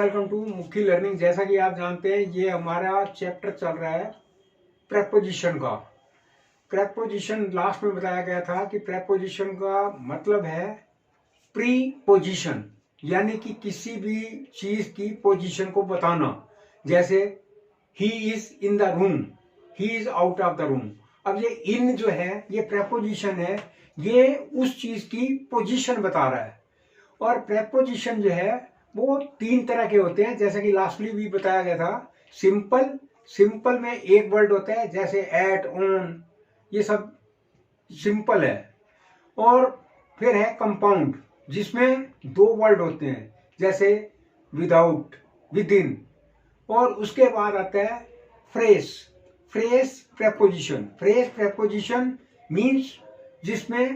Welcome to मुखी learning. जैसा कि आप जानते हैं ये हमारा चैप्टर चल रहा है प्रेपोजिशन का। प्रेपोजिशन लास्ट में बताया गया था कि प्रेपोजिशन का मतलब है प्री पोजिशन, यानी कि किसी भी चीज की पोजीशन को बताना। जैसे he is in the room, he is out of the room. अब ये इन जो है ये प्रेपोजिशन है, ये उस चीज की पोजीशन बता रहा है। और प्रेपोजिशन जो है वो तीन तरह के होते हैं, जैसे कि लास्टली भी बताया गया था। सिंपल, सिंपल में एक वर्ड होता है, जैसे एट, ऑन, ये सब सिंपल है। और फिर है कंपाउंड, जिसमें दो वर्ड होते हैं, जैसे विदाउट, विद इन। और उसके बाद आता है phrase. Phrase preposition, phrase preposition means जिसमें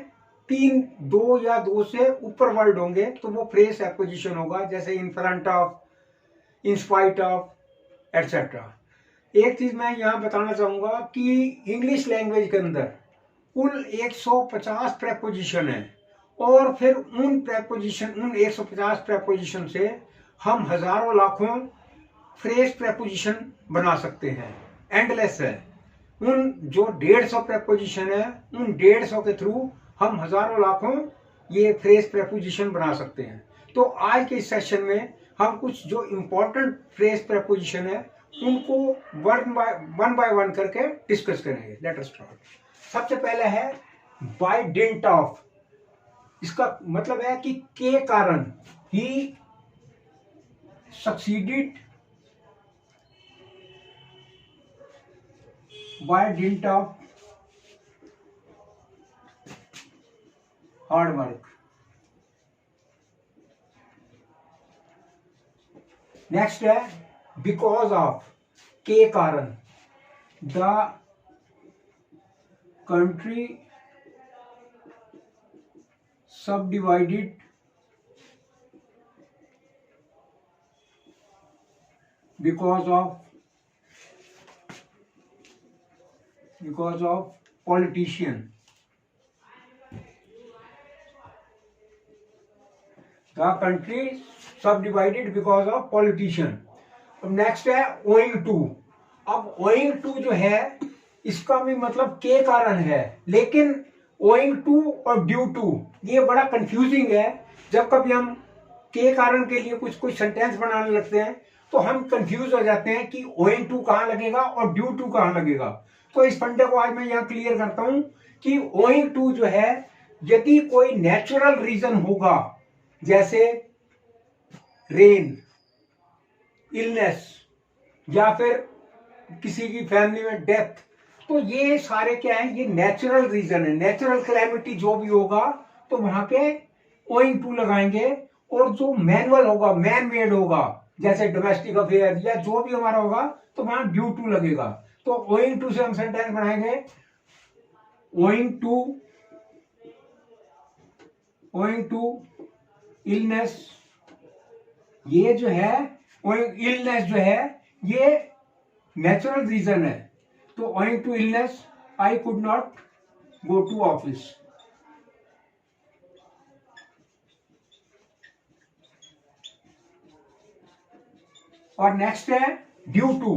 तीन, दो या दो से ऊपर वर्ड होंगे तो वो फ्रेज प्रेपोजिशन होगा, जैसे इन front of, in spite of, etcetera. एक चीज मैं यहाँ बताना चाहूंगा कि इंग्लिश लैंग्वेज के अंदर कुल 150 प्रेपोजिशन है। और फिर उन 150 प्रेपोजिशन से हम हजारों लाखों फ्रेज प्रेपोजिशन बना सकते हैं। एंडलेस है। उन जो 150 प्रेपोजिशन है, उन 150 के थ्रू हम हजारों लाखों ये फ्रेज प्रेपोजिशन बना सकते हैं। तो आज के इस सेशन में हम कुछ जो इंपॉर्टेंट फ्रेज प्रेपोजिशन है उनको वन बाय वन करके डिस्कस करेंगे। Let us start. सबसे पहले है बाय डिंट ऑफ। इसका मतलब है कि के कारण, he succeeded by dint of hard work. Next है बिकॉज ऑफ, के कारण। The country subdivided because of politician. The country subdivided because of politician. अब नेक्स्ट है owing to। अब owing to जो है इसका भी मतलब के कारण है, लेकिन owing to और due to ये बड़ा कंफ्यूजिंग है। जब कभी हम के कारण के लिए कुछ सेंटेंस बनाने लगते हैं तो हम कंफ्यूज हो जाते हैं कि owing to कहां लगेगा और ड्यू टू कहां लगेगा। तो इस फंडे को आज मैं यहां क्लियर करता हूं कि owing to जो है, यदि कोई नेचुरल रीजन होगा, जैसे रेन, इलनेस, या फिर किसी की फैमिली में डेथ, तो ये सारे क्या है, ये नेचुरल रीजन है। नेचुरल कैलेमिटी जो भी होगा तो वहां पे owing to लगाएंगे। और जो मैनुअल होगा, मैन मेड होगा, जैसे डोमेस्टिक अफेयर या जो भी हमारा होगा, तो वहां ड्यू टू लगेगा। तो owing to से हम सेंटेंस बनाएंगे owing to इलनेस। ये जो है इलनेस जो है ये नेचुरल रीजन है। तो owing to illness I could not go to office. और नेक्स्ट है ड्यू टू,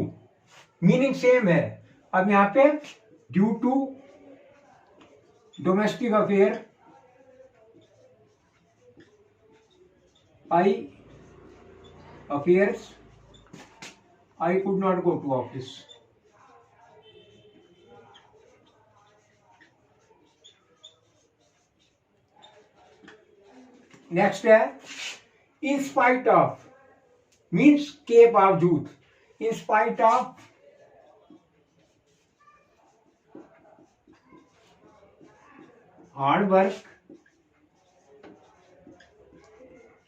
मीनिंग सेम है। अब यहां पे due to domestic affair I could not go to office. Next है इन स्पाइट ऑफ, मीन्स के बावजूद। In spite of hard work,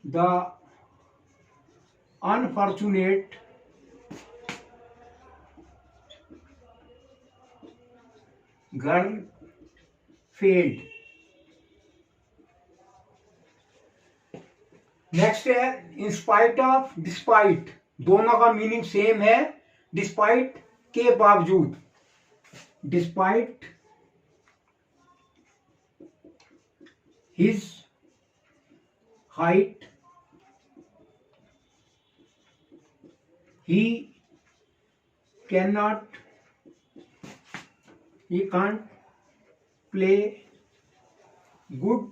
the unfortunate girl failed. Next है इन स्पाइट ऑफ, डिस्पाइट, दोनों का मीनिंग सेम है। Despite के बावजूद, despite his height he can't play good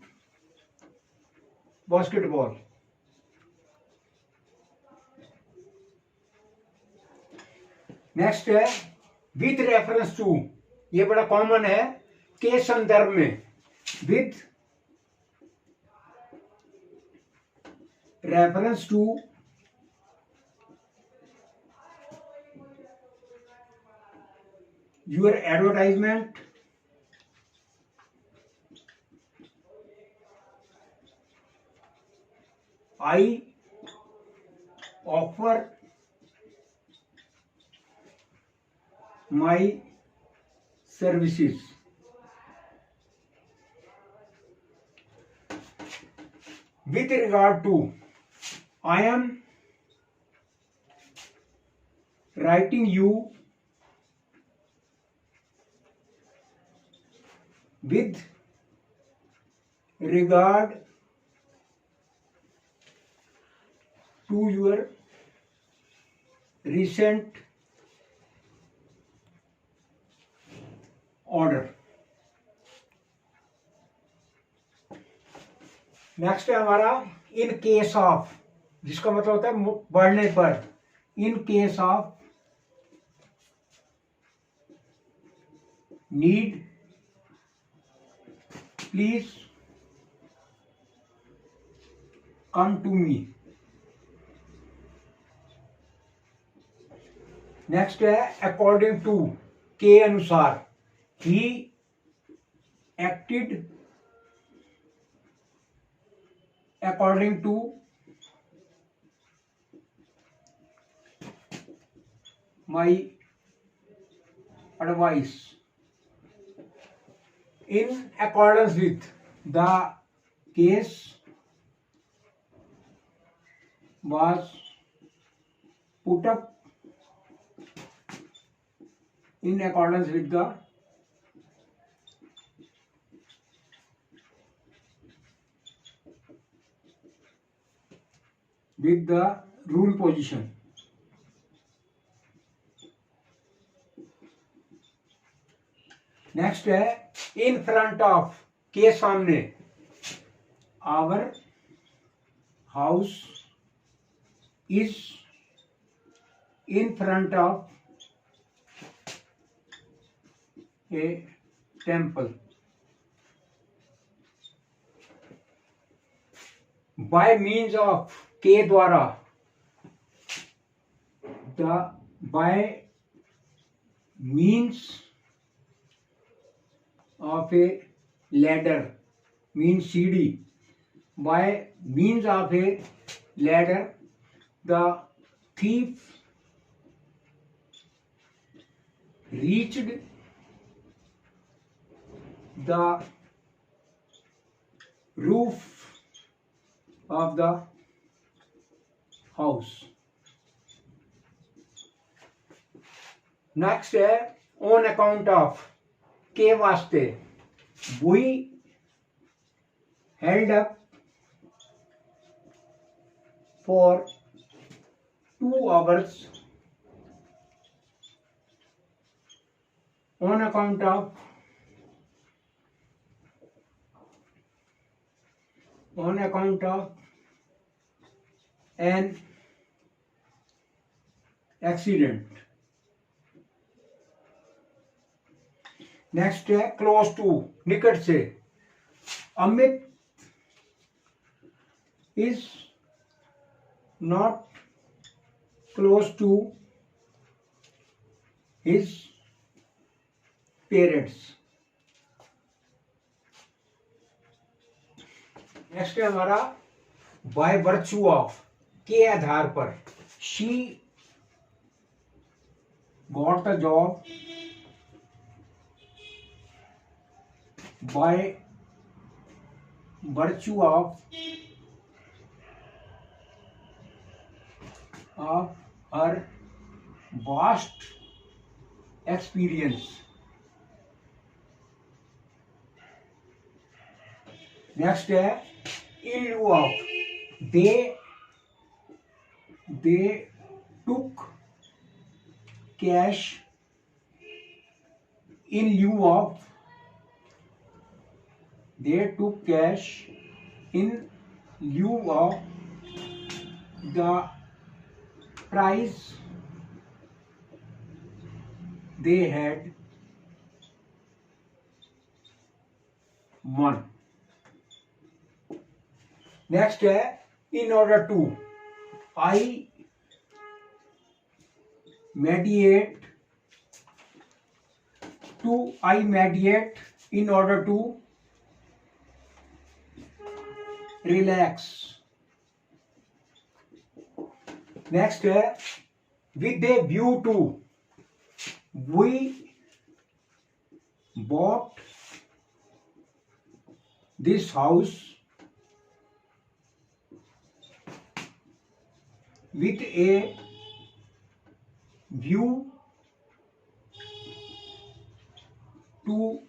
basketball. Next है विथ रेफरेंस टू, ये बड़ा कॉमन है के संदर्भ में, with reference to your advertisement, I offer my services. With regard to, I am writing you with regard to your recent order. Next है हमारा इन case of, जिसका मतलब होता है बढ़ने पर। In case of need please come to me. Next है according to, के अनुसार। He acted according to my advice. In accordance with, the case was put up in accordance with the rule position. Next है in front of, के सामने। Our house is in front of a temple. By means of, के द्वारा। The by means of a ladder means सीढ़ी। By means of a ladder the thief reached the roof of the house. Next है on account of, के वास्ते। We held up for 2 hours on account of an accident. Next है close to, निकट से। Amit is not close to his parents. Next है हमारा by virtue of, के आधार पर। She got the job by virtue of her vast experience. Next है in lieu of, they took cash in lieu of, they took cash in lieu of the price they had won. Next है in order to, I mediate in order to relax. Next है with a view to, we bought this house with a view to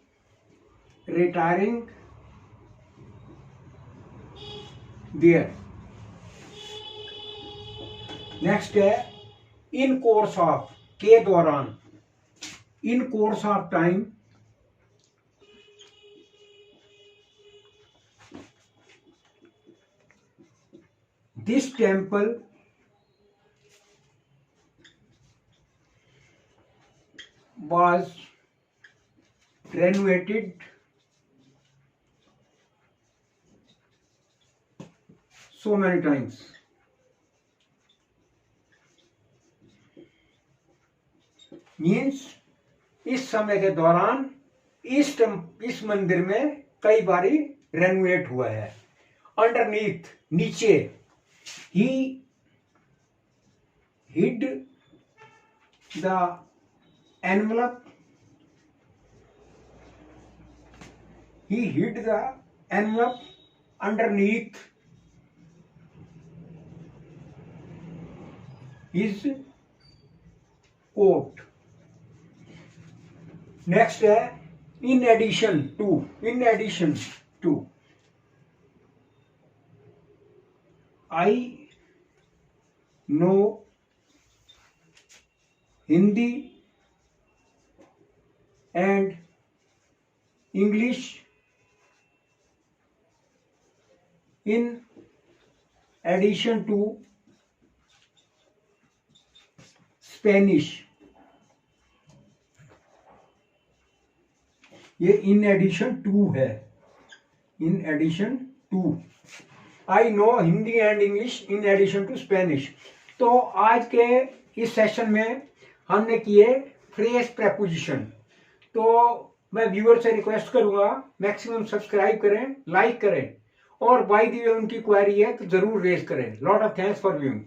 retiring there. Next है in course of, के दौरान, in course of time, this temple was renovated so many times. Means इस समय के दौरान इस मंदिर में कई बारी रेनोवेट हुआ है. अंडरनीथ, नीचे, ही hide the envelope, he hid the envelope underneath his coat. Next है in addition to, I know Hindi and English in addition to Spanish. ये in addition to है, in addition to, I know Hindi and English in addition to Spanish. तो आज के इस session में हमने किए फ्रेज प्रेपोजिशन. तो मैं व्यूअर से रिक्वेस्ट करूंगा मैक्सिमम सब्सक्राइब करें, लाइक करें, और बाय द वे उनकी क्वेरी है तो जरूर रेज करें. Lot of thanks for viewing.